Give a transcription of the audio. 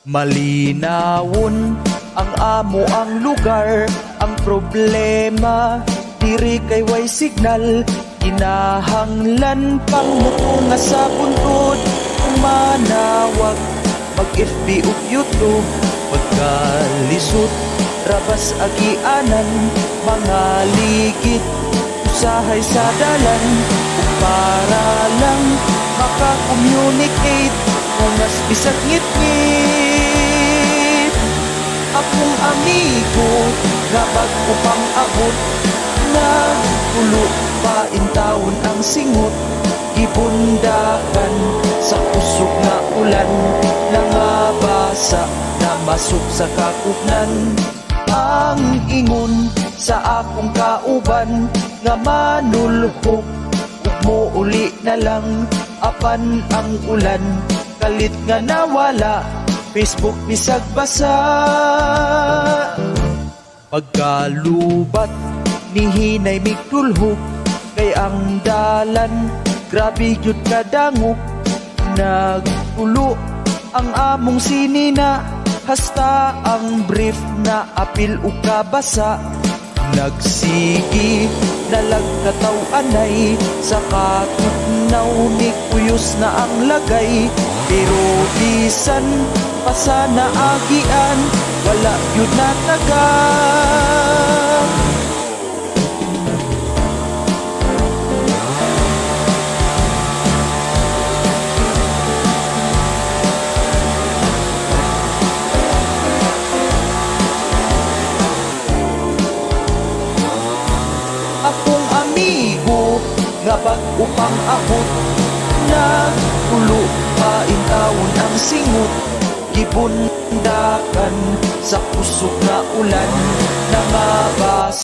Malinawon ang amo ang lugar, ang problema diri kay way signal, kinahanglan pang mutunga sa buntod. Kung manawag mag-FB ug YouTube, pagkalisod rabas agianan, mga ligid usahay sa dalan, ug para lang maka-communicate ungas bisag ngit-ngit. Akong amigo nga bago pang abot, nagtulo pa intawon ang singot, gibundakan sa kusog na ulan, nangabasa na masuk sa kakupnan. Ang ingon sa akong kauban nga manulhok, ug muuli na lang apan ang ulan, kalit nga nawala Facebook bisag basa. Pagkalubat ni hinay migdulhok, kay ang dalan grabe gyud kadangog, nagtulo ang among sinina, hasta ang brief na apil ug kabasa. Nagsigi nalagkataw-anay, sa katugnaw ni kuyos na ang lagay, pero bisan pa sana agian, wala yun na taga. Akong amigo nga bago pang abot, nagtulo pa intawon ang singot, gibundakan sa kusog na ulan, nangabas